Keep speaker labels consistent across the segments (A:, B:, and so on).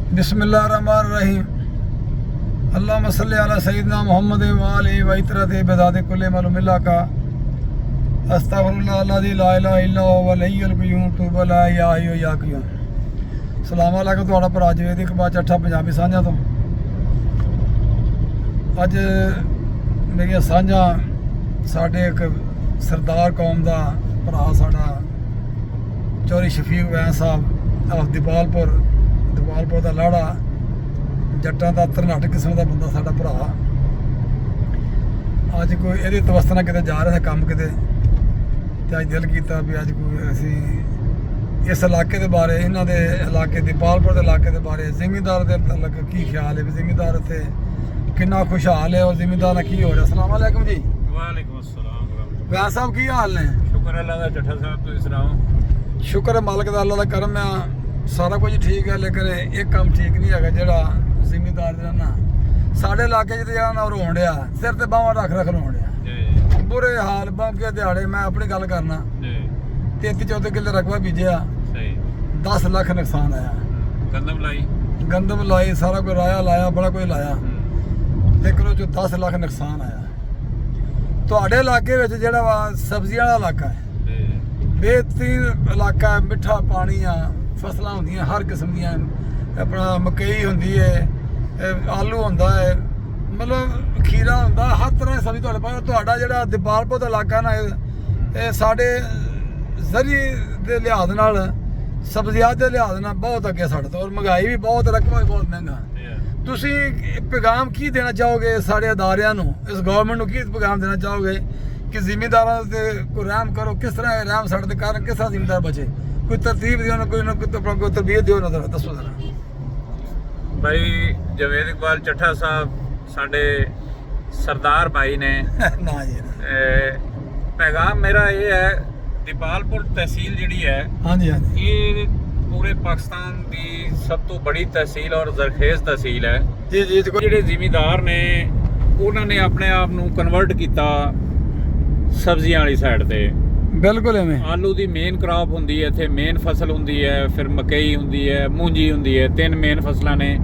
A: बिस्मिल्लाहिर्रहमानिर्रहीम। अल्लाहुम्मा सल्लि अला सय्यिदिना मुहम्मद व आलिहि व इतरतिहि बिज़ाति कुल्लि मलुमिल्ला का अस्तगफिरुल्लाह अल्लज़ी ला इलाहा इल्ला हुवल हय्युल क़य्यूम तुबा ला या हय्यु या क़य्यूम। सलाम अलैकुम तुहाड़ा भरा जवेद इकबाल चट्ठा पंजाबी सांझा तो अज मेरिया सांझा साडे एक सरदार कौम का भरा साडा चौधरी शफीक वैन साहब ऑफ दीपालपुर का लाड़ा जट्टां का तरनाट किस्म का बंदा साडा भरा अज कोई ये तवस्तना किते जा रहे थे काम किते अज दिल किया भी अज कोई असी इस इलाके के बारे इन्हों के इलाके दीपालपुर के इलाके के बारे जिमीदार के मतलब की ख्याल है भी जिमीदार इतने कितना खुशहाल है और जिमीदार की हो रहा। अस्सलाम वालेकुम जी।
B: वालेकुम अस्सलाम।
A: वैन साहब की हाल ने?
B: शुक्र अल्लाह दा चट्ठा साहब तुसीं सुनाओ।
A: शुक्र है मालक दा, अल्लाह दा करम है, सारा कुछ ठीक है लेकिन एक काम ठीक नहीं है जिहड़ा जिमीदार दा ना साडे इलाके च जिहड़ा ना रोण डया सिर ते बाहां रख रोण डया बुरे हाल बांके दिहाड़े। मैं अपनी गल करना 33-34 किले रकबा बीजिया 10 लाख नुकसान आया। गंदम लाई सारा कोई राया लाया बड़ा कोई लाया लेकिन वो 10 लाख नुकसान आया। तुहाडे इलाके विच जिहड़ा वा सब्जियां वाला इलाका है, बेहतरीन इलाका है, मिठा पानी आ, फसलां होंदियां हर किस्म दियां, अपना मकई होंदी है, आलू होंदा है, मतलब खीरा होंदा, हर तरह की सब्जी तुहाडे पास। तुहाडा जिहड़ा दीपालपुर दा इलाका ना ये साडे जरी दे लिहाज नाल सब्जियात दे लिहाज नाल बहुत अगे साडे तो, और महंगाई भी बहुत, रकबा भी बहुत महंगा। तुसीं पैगाम की देना चाहोगे सारे अदारियां नूं, इस गवर्नमेंट नूं की पैगाम देना चाहोगे कि जिमीदारां ते कोई रहम करो? किस तरह रहम साडे ते कारण किस तरह जिमीदार बचे? कोई तरतीब दिओ ना, कोई तरबियत दिओ ना, दसो जरा
B: भाई। जवेद इकबाल चट्ठा साहब साडे सरदार भाई ने
A: ना जी
B: पैगाम मेरा ये है, दीपालपुर तहसील जिहड़ी है
A: हाँ जी
B: ये पूरे पाकिस्तान की सब तो बड़ी तहसील और जरखेज तहसील है
A: जी जी।
B: ਜਿਹੜੇ ਜ਼ਿਮੀਂਦਾਰ ਨੇ ਉਹਨਾਂ ਨੇ ਆਪਣੇ ਆਪ ਨੂੰ ਕਨਵਰਟ ਕੀਤਾ ਸਬਜ਼ੀਆਂ ਵਾਲੀ ਸਾਈਡ ਤੇ।
A: बिल्कुल एवें
B: ਆਲੂ ਦੀ ਮੇਨ ਕ੍ਰਾਪ ਹੁੰਦੀ ਹੈ ਇੱਥੇ, ਮੇਨ ਫਸਲ ਹੁੰਦੀ ਹੈ, ਫਿਰ ਮਕਈ ਹੁੰਦੀ ਹੈ, ਮੂੰਜੀ ਹੁੰਦੀ ਹੈ, 3 ਮੇਨ ਫਸਲਾਂ ਨੇ।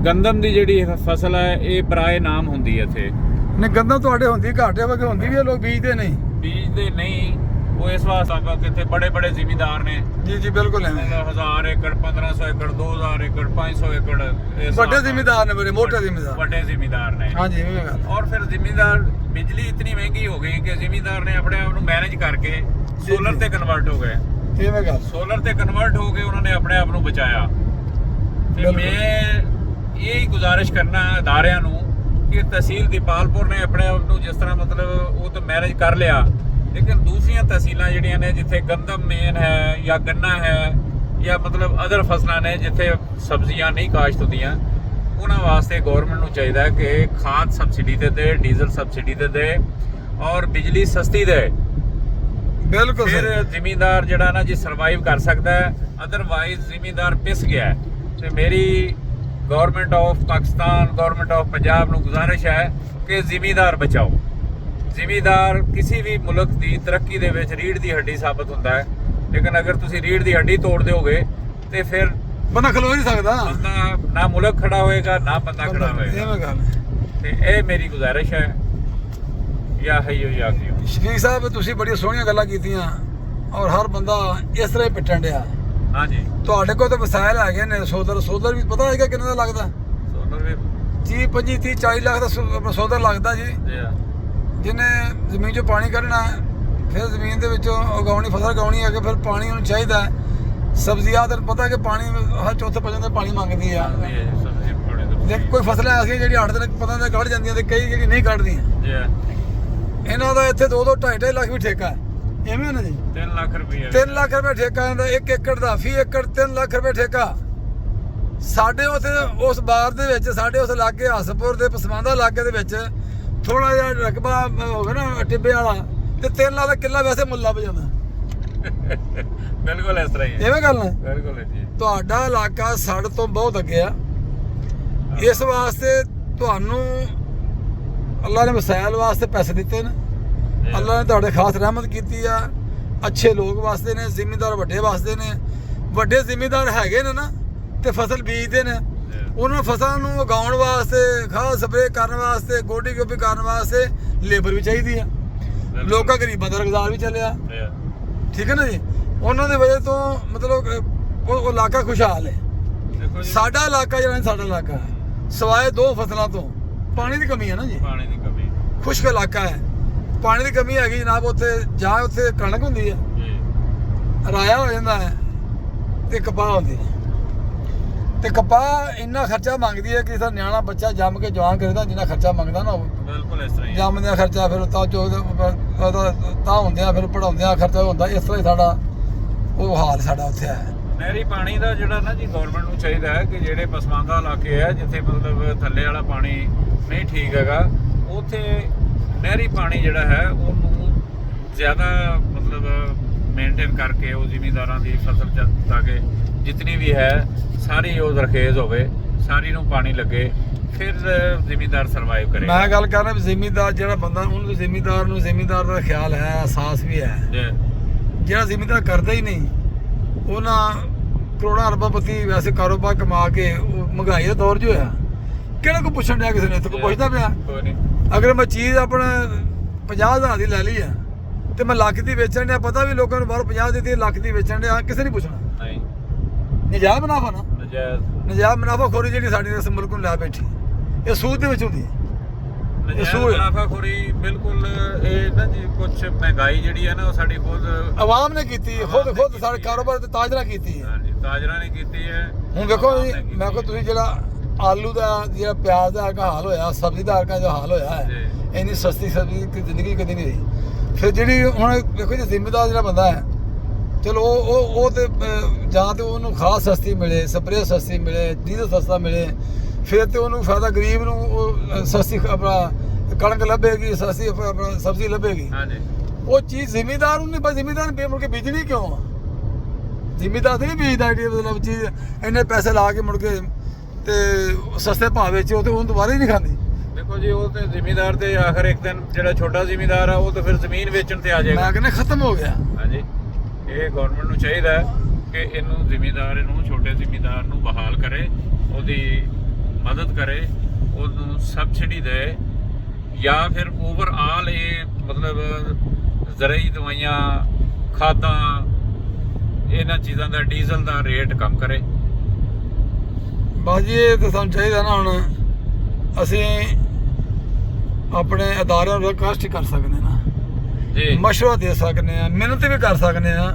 B: ਗੰਦਮ ਦੀ ਜਿਹੜੀ ਫਸਲ ਹੈ ਇਹ ਬਰਾਏ ਨਾਮ ਹੁੰਦੀ ਹੈ ਇੱਥੇ।
A: ने गंदम ਤੁਹਾਡੇ ਹੁੰਦੀ ਘਾਟੇ ਵਗੇ ਹੁੰਦੀ ਵੀ ਲੋਕ ਬੀਜਦੇ ਨਹੀਂ?
B: ਬੀਜਦੇ ਨਹੀਂ ਉਹ ਇਸ ਵਾਸਤੇ ਕਿ ਇੱਥੇ ਬੜੇ ਬੜੇ ਜ਼ਿਮੀਂਦਾਰ ਨੇ।
A: जी जी बिल्कुल एवें
B: 1000 ਏਕੜ 1500 ਏਕੜ 2000 ਏਕੜ 500 ਏਕੜ
A: ਵੱਡੇ ਜ਼ਿਮੀਦਾਰ ਨੇ, ਬੜੇ ਮੋਟੇ ਜ਼ਿਮੀਦਾਰ।
B: ਵੱਡੇ ਜ਼ਿਮੀਂਦਾਰ ਨੇ
A: हाँ जी एवें गल।
B: और फिर ਜ਼ਿਮੀਂਦਾਰ बिजली इतनी महंगी हो गई कि ਜ਼ਿਮੀਂਦਾਰ ने अपने आप ਨੂੰ मैनेज करके सोलर ਤੇ ਕਨਵਰਟ ਹੋ ਗਏ।
A: एवें गल
B: सोलर ਤੇ ਕਨਵਰਟ ਹੋ ਕੇ ਉਹਨਾਂ ਨੇ ਆਪਣੇ ਆਪ ਨੂੰ ਬਚਾਇਆ। ਤੇ ਮੈਂ यही गुजारिश करना ਅਦਾਰਿਆਂ ਨੂੰ कि तहसील दीपालपुर ने अपने आप ਨੂੰ जिस तरह मतलब वो तो मैनेज कर लिया, लेकिन दूसरियां तहसीलां ਜਿਹੜੀਆਂ ਨੇ ਜਿੱਥੇ ਗੰਦਮ ਮੇਨ ਹੈ ਜਾਂ ਗੰਨਾ ਹੈ ਜਾਂ ਮਤਲਬ ਅਦਰ ਫਸਲਾਂ ਨੇ ਜਿੱਥੇ ਸਬਜ਼ੀਆਂ ਨਹੀਂ ਕਾਸ਼ਤ ਹੁੰਦੀਆਂ, ਉਹਨਾਂ ਵਾਸਤੇ ਗਵਰਨਮੈਂਟ ਨੂੰ ਚਾਹੀਦਾ ਹੈ ਕਿ ਖਾਦ ਸਬਸਿਡੀ ਤੇ ਦੇ, ਡੀਜ਼ਲ ਸਬਸਿਡੀ ਤੇ ਦੇ ਔਰ ਬਿਜਲੀ ਸਸਤੀ ਦੇ।
A: बिल्कुल
B: ਫਿਰ ਜ਼ਿਮੀਂਦਾਰ ਜਿਹੜਾ ਨਾ ਜੀ ਸਰਵਾਈਵ ਕਰ ਸਕਦਾ ਹੈ, ਅਦਰਵਾਈਜ਼ ਜ਼ਿਮੀਂਦਾਰ ਪਿਸ ਗਿਆ ਹੈ। ਤੇ ਮੇਰੀ government of Pakistan, government of Punjab ਨੂੰ ਗੁਜ਼ਾਰਿਸ਼ ਹੈ ਕਿ ਜ਼ਿਮੀਂਦਾਰ ਬਚਾਓ। ਜ਼ਿਮੀਂਦਾਰ ਕਿਸੇ ਵੀ ਮੁਲਕ ਦੀ ਤਰੱਕੀ ਦੇ ਵਿੱਚ ਰੀੜ ਦੀ ਹੱਡੀ ਸਾਬਤ ਹੁੰਦਾ ਹੈ, ਲੇਕਿਨ ਅਗਰ ਤੁਸੀਂ ਰੀੜ ਦੀ ਹੱਡੀ ਤੋੜ ਦਿਓਗੇ ਤੇ ਫਿਰ
A: ਬੰਦਾ ਖਲੋ ਨਹੀਂ ਸਕਦਾ,
B: ਬੰਦਾ ਨਾ ਮੁਲਕ ਖੜਾ ਹੋਏਗਾ ਨਾ ਬੰਦਾ ਖੜਾ ਹੋਏਗਾ।
A: एवें गल
B: ਤੇ ਇਹ ਮੇਰੀ ਗੁਜ਼ਾਰਿਸ਼ ਹੈ। ਯਾ ਹਯੋ ਯਾ ਕਯੂਮ।
A: ਸ਼ਫੀਕ ਸਾਹਿਬ ਤੁਸੀਂ ਬੜੀਆਂ ਸੋਹਣੀਆਂ ਗੱਲਾਂ ਕੀਤੀਆਂ ਔਰ ਹਰ ਬੰਦਾ ਇਸ ਤਰ੍ਹਾਂ ਹੀ ਪਿੱਟਣ ਡਿਆ।
B: ਹਾਂਜੀ
A: ਤੁਹਾਡੇ ਕੋਲ ਤਾਂ ਵਸਾਇਲ ਹੈਗੇ ਨੇ, ਸੋਲਰ ਵੀ ਪਤਾ ਹੈਗਾ ਕਿੰਨੇ ਦਾ ਲੱਗਦਾ?
B: ਸੋਲਰ ਵੀ
A: 30 25 30 40 ਲੱਖ ਦਾ ਸੋਲਰ ਲੱਗਦਾ ਜੀ। ਜਿਹਨੇ ਜ਼ਮੀਨ 'ਚੋਂ ਪਾਣੀ ਕੱਢਣਾ ਫਿਰ ਜ਼ਮੀਨ ਦੇ ਵਿੱਚੋਂ ਉਗਾਉਣੀ, ਫਸਲ ਉਗਾਉਣੀ ਹੈ ਕਿ ਫਿਰ ਪਾਣੀ ਉਹਨੂੰ ਚਾਹੀਦਾ। ਸਬਜ਼ੀਆਂ ਤੈਨੂੰ ਪਤਾ ਕਿ ਪਾਣੀ ਹਰ ਚੌਥੇ ਪੰਜਵੇਂ ਦਿਨ ਪਾਣੀ ਮੰਗਦੀ ਆ। ਦੇਖ ਕੋਈ ਫਸਲਾਂ ਐਸੀਆਂ ਜਿਹੜੀ 8 ਦਿਨ ਪਤਾ ਨਹੀਂ ਕੱਢ ਜਾਂਦੀਆਂ ਤੇ ਕਈ ਜਿਹੜੀ ਨਹੀਂ ਕੱਢਦੀਆਂ। ਇਹਨਾਂ ਦਾ ਇੱਥੇ 2-2 2.5 ਲੱਖ ਵੀ ਠੇਕਾ ਹੈ, ਐਵੇਂ ਨਾ ਜੀ?
B: 3 ਲੱਖ ਰੁਪਏ
A: 3 ਲੱਖ ਰੁਪਏ ਠੇਕਾ ਜਾਂਦਾ 1 ਏਕੜ ਦਾ, ਫੀ ਏਕੜ 3 ਲੱਖ ਰੁਪਏ ਠੇਕਾ। ਸਾਡੇ ਉੱਥੇ ਉਸ ਬਾਰ ਦੇ ਵਿੱਚ, ਸਾਡੇ ਉਸ ਇਲਾਕੇ ਹਸਪੁਰ ਦੇ ਪਸਮਾਂਦਾ ਇਲਾਕੇ ਦੇ ਵਿੱਚ ਥੋੜਾ ਜਿਹਾ ਰਕਬਾ ਹੋ ਗਿਆ ਨਾ ਟਿੱਬੇ ਵਾਲਾ, ਤੇ 3 ਲੱਖ ਦਾ ਕਿੱਲਾ ਵੈਸੇ ਮੁੱਲ ਲੱਭ ਜਾਂਦਾ।
B: ਬਿਲਕੁਲ ਇਸ ਤਰ੍ਹਾਂ ਹੀ ਹੈ।
A: ਐਵੇਂ ਗੱਲ ਹੈ।
B: ਬਿਲਕੁਲ ਜੀ।
A: ਤੁਹਾਡਾ ਇਲਾਕਾ ਸਾਡੇ ਤੋਂ ਬਹੁਤ ਅੱਗੇ ਆ, ਇਸ ਵਾਸਤੇ ਤੁਹਾਨੂੰ ਅੱਲਾ ਨੇ ਵਸਾਇਲ ਵਾਸਤੇ ਪੈਸੇ ਦਿੱਤੇ ਨੇ, ਅੱਲਾ ਨੇ ਤੁਹਾਡੇ ਖਾਸ ਰਹਿਮਤ ਕੀਤੀ ਆ। ਅੱਛੇ ਲੋਕ ਵਾਸਤੇ ਨੇ, ਜ਼ਿਮੀਂਦਾਰ ਵੱਡੇ ਵਾਸਤੇ ਨੇ। ਵੱਡੇ ਜ਼ਿਮੀਂਦਾਰ ਹੈਗੇ ਨੇ ਨਾ, ਤੇ ਫਸਲ ਬੀਜਦੇ ਨੇ ਉਹਨਾਂ ਫਸਲਾਂ ਨੂੰ ਉਗਾਉਣ ਵਾਸਤੇ ਖਾਦ ਸਪਰੇਅ ਕਰਨ ਵਾਸਤੇ ਗੋਡੀ ਗੋਭੀ ਕਰਨ ਵਾਸਤੇ ਲੇਬਰ ਵੀ ਚਾਹੀਦੀ ਆ ਲੋਕਾਂ ਗਰੀਬਾਂ ਦਾ ਰੁਜ਼ਗਾਰ ਵੀ ਚੱਲਿਆ ਠੀਕ ਹੈ ਨਾ ਜੀ ਉਹਨਾਂ ਦੀ ਵਜ੍ਹਾ ਤੋਂ ਮਤਲਬ ਉਹ ਇਲਾਕਾ ਖੁਸ਼ਹਾਲ ਹੈ ਸਾਡਾ ਇਲਾਕਾ ਜਿਹੜਾ ਸਾਡਾ ਇਲਾਕਾ ਸਵਾਏ 2 ਫਸਲਾਂ ਤੋਂ ਪਾਣੀ ਦੀ ਕਮੀ ਹੈ ਨਾ ਜੀ
B: ਪਾਣੀ ਦੀ ਕਮੀ
A: ਖੁਸ਼ਕ ਇਲਾਕਾ ਹੈ ਪਾਣੀ ਦੀ ਕਮੀ ਹੈਗੀ ਜਨਾਬ ਉੱਥੇ ਜਾਂ ਉੱਥੇ ਕਣਕ ਹੁੰਦੀ ਹੈ ਰਾਇਆ ਹੋ ਜਾਂਦਾ ਹੈ ਤੇ ਕਪਾਹ ਹੁੰਦੀ ਹੈ ਤੇ ਕਪਾਹ ਇੰਨਾ ਖਰਚਾ ਮੰਗਦੀ ਹੈ ਕਿ ਸਾ ਨਿਆਣਾ ਬੱਚਾ ਜੰਮ ਕੇ ਜਵਾਨ ਕਰਦਾ ਜਿੰਨਾ ਖਰਚਾ ਮੰਗਦਾ ਨਾ
B: ਬਿਲਕੁਲ ਇਸ ਤਰ੍ਹਾਂ ਹੀ
A: ਜੰਮਦਿਆਂ ਖਰਚਾ ਫਿਰ ਤਾਂ ਤਾਂ ਹੁੰਦਿਆਂ ਫਿਰ ਪੜਾਉਂਦਿਆਂ ਖਰਚਾ ਹੁੰਦਾ ਇਸ ਤਰ੍ਹਾਂ ਹੀ ਸਾਡਾ ਉਹ ਹਾਲ ਸਾਡਾ ਉੱਥੇ ਹੈ
B: ਨਹਿਰੀ ਪਾਣੀ ਦਾ ਜਿਹੜਾ ਨਾ ਜੀ ਗਵਰਨਮੈਂਟ ਨੂੰ ਚਾਹੀਦਾ ਹੈ ਕਿ ਜਿਹੜੇ ਪਸਮਾਨਦਾ ਇਲਾਕੇ ਹੈ ਜਿੱਥੇ ਮਤਲਬ ਥੱਲੇ ਵਾਲਾ ਪਾਣੀ ਨਹੀਂ ਠੀਕ ਹੈਗਾ ਉੱਥੇ ਨਹਿਰੀ ਪਾਣੀ ਜਿਹੜਾ ਹੈ ਉਹਨੂੰ ਜ਼ਿਆਦਾ ਮਤਲਬ ਮੇਨਟੇਨ ਕਰਕੇ ਉਹ ਜ਼ਿਮੀਂਦਾਰਾਂ ਦੀ ਫਸਲ ਤਾਂ ਕਿ ਜਿਤਨੀ ਵੀ ਹੈ ਸਾਰੀ ਉਹ ਜ਼ਰਖੇਜ਼ ਹੋਵੇ ਸਾਰੀ ਨੂੰ ਪਾਣੀ ਲੱਗੇ ਫਿਰ ਜ਼ਿਮੀਂਦਾਰ ਸਰਵਾਈਵ ਕਰੇ
A: ਮੈਂ ਗੱਲ ਕਰ ਰਿਹਾ ਵੀ ਜ਼ਿਮੀਂਦਾਰ ਜਿਹੜਾ ਬੰਦਾ ਉਹਨੂੰ ਜ਼ਿਮੀਂਦਾਰ ਦਾ ਖਿਆਲ ਹੈ ਅਹਿਸਾਸ ਵੀ ਹੈ ਜਿਹੜਾ ਜ਼ਿਮੀਂਦਾਰ ਕਰਦਾ ਹੀ ਨਹੀਂ ਉਹਨਾਂ ਕਰੋੜਾਂ ਅਰਬਾਂਪਤੀ ਵੈਸੇ ਕਾਰੋਬਾਰ ਕਮਾ ਕੇ ਉਹ ਮਹਿੰਗਾਈ ਦਾ ਦੌਰ ਜੋ ਹੋਇਆ ਕਿਹੜਾ ਕੋ ਪੁੱਛਣ ਡਿਆ ਕਿਸੇ ਨੇ ਇੱਥੇ ਕੋਈ ਪੁੱਛਦਾ ਪਿਆ
B: ਕੋਈ ਨਹੀਂ
A: ਅਗਰ ਮੈਂ ਚੀਜ਼ ਆਪਣਾ 50,000 ਦੀ ਲੈ ਲਈ ਆ ਤੇ ਮੈਂ ਲੱਖ ਦੀ ਵੇਚਣ ਡਿਆ ਪਤਾ ਵੀ ਲੋਕਾਂ ਨੂੰ ਬਾਹਰ 50 ਦਿੱਤੀ ਲੱਖ ਦੀ ਵੇਚਣ ਡਿਆ ਕਿਸੇ ਨਹੀਂ ਪੁੱਛਣਾ
B: ਨਹੀਂ
A: ਨਜਾਇਜ਼ ਮੁਨਾਫਾ ਨਾ
B: ਨਜਾਇਜ਼
A: ਮੁਨਾਫਾਖੋਰੀ ਜਿਹੜੀ ਸਾਡੀ ਇਸ ਮੁਲਕ ਨੂੰ ਲੈ ਬੈਠੀ ਇਹ ਸੂਦ ਦੇ ਵਿੱਚ ਹੁੰਦੀ ਹੈ
B: ਨਜਾਇਜ਼ ਮੁਨਾਫਾਖੋਰੀ ਬਿਲਕੁਲ ਇਹ ਨਾ ਜੀ ਕੁਝ ਮਹਿੰਗਾਈ ਜਿਹੜੀ ਹੈ ਨਾ ਉਹ ਸਾਡੀ ਖੁਦ
A: ਆਵਾਮ ਨੇ ਕੀਤੀ ਖੁਦ ਸਾਡੇ ਕਾਰੋਬਾਰ ਤੇ ਤਾਜਰਾ ਕੀਤੀ ਹੈ
B: ਹਾਂਜੀ ਤਾਜਰਾਂ ਨੇ ਕੀਤੀ ਹੈ
A: ਹੁਣ ਵੇਖੋ ਜੀ ਮੈਂ ਕੋ ਤੁਸੀਂ ਜਿਹੜਾ ਆਲੂ ਦਾ ਜਿਹੜਾ ਪਿਆਜ਼ ਦਾ ਹਾਲ ਹੋਇਆ ਸਬਜ਼ੀ ਦਾ ਜੋ ਹਾਲ ਹੋਇਆ ਹੈ ਇੰਨੀ ਸਸਤੀ ਸਬਜ਼ੀ ਦੀ ਜ਼ਿੰਦਗੀ ਕਦੀ ਨਹੀਂ ਰਹੀ ਫਿਰ ਜਿਹੜੀ ਹੁਣ ਵੇਖੋ ਜੀ ਜ਼ਿੰਮੇਦਾਰ ਜਿਹੜਾ ਬੰਦਾ ਹੈ ਚਲੋ ਉਹ ਤੇ ਜਾਂ ਤੇ ਉਹਨੂੰ ਖਾਦ ਸਸਤੀ ਮਿਲੇ ਸਪਰੇਅ ਸਸਤੀ ਮਿਲੇ ਡੀਜ਼ਲ ਸਸਤਾ ਮਿਲੇ ਫਿਰ ਤੇ ਉਹਨੂੰ ਫਾਇਦਾ ਗਰੀਬ ਨੂੰ ਉਹ ਸਸਤੀ ਆਪਣਾ ਕਣਕ ਲੱਭੇਗੀ ਸਸਤੀ ਆਪਣਾ ਸਬਜ਼ੀ ਲੱਭੇਗੀ
B: ਹਾਂਜੀ
A: ਉਹ ਚੀਜ਼ ਜ਼ਿਮੀਂਦਾਰ ਨੂੰ ਨਹੀਂ ਪਰ ਜ਼ਿਮੀਂਦਾਰ ਨੇ ਮੁੜ ਕੇ ਬੀਜਣੀ ਕਿਉਂ ਆ ਜ਼ਿਮੀਂਦਾਰ ਤੇ ਨਹੀਂ ਬੀਜਦਾ ਕਿ ਮਤਲਬ ਚੀਜ਼ ਇੰਨੇ ਪੈਸੇ ਲਾ ਕੇ ਮੁੜ ਕੇ ਤੇ ਸਸਤੇ ਭਾਅ ਵਿੱਚ ਉਹ ਤੇ ਉਹਨੂੰ ਦੁਬਾਰਾ ਹੀ ਨਹੀਂ ਖਾਂਦੀ
B: ਦੇਖੋ ਜੀ ਉਹ ਤੇ ਜ਼ਿਮੀਂਦਾਰ ਤੇ ਆਖਰ ਇੱਕ ਦਿਨ ਜਿਹੜਾ ਛੋਟਾ ਜ਼ਿਮੀਂਦਾਰ ਆ ਉਹ ਤਾਂ ਫਿਰ ਜ਼ਮੀਨ ਵੇਚਣ ਤੇ ਆ ਜਾਏਗਾ
A: ਮੈਂ ਕਹਿੰਦਾ ਖਤਮ ਹੋ ਗਿਆ
B: ਹਾਂਜੀ ਇਹ ਗਵਰਨਮੈਂਟ ਨੂੰ ਚਾਹੀਦਾ ਹੈ ਕਿ ਇਹਨੂੰ ਜ਼ਿਮੀਂਦਾਰ ਨੂੰ ਛੋਟੇ ਜ਼ਿਮੀਂਦਾਰ ਨੂੰ ਬਹਾਲ ਕਰੇ ਉਹਦੀ ਮਦਦ ਕਰੇ ਉਹਨੂੰ ਸਬਸਿਡੀ ਦੇ ਜਾਂ ਫਿਰ ਓਵਰਆਲ ਇਹ ਮਤਲਬ ਜ਼ਰਈ ਦਵਾਈਆਂ ਖਾਦਾਂ ਇਹਨਾਂ ਚੀਜ਼ਾਂ ਦਾ ਡੀਜ਼ਲ ਦਾ ਰੇਟ ਕਮ ਕਰੇ
A: ਬਸ ਜੀ ਇਹ ਤਾਂ ਸਾਨੂੰ ਚਾਹੀਦਾ ਨਾ ਹੁਣ ਅਸੀਂ ਆਪਣੇ ਅਦਾਰਿਆਂ ਨੂੰ ਰਿਕਵੈਸਟ ਕਰ ਸਕਦੇ ਨਾ
B: ਜੀ
A: ਮਸ਼ਵਰਾ ਦੇ ਸਕਦੇ ਆ ਮਿਹਨਤ ਵੀ ਕਰ ਸਕਦੇ ਆ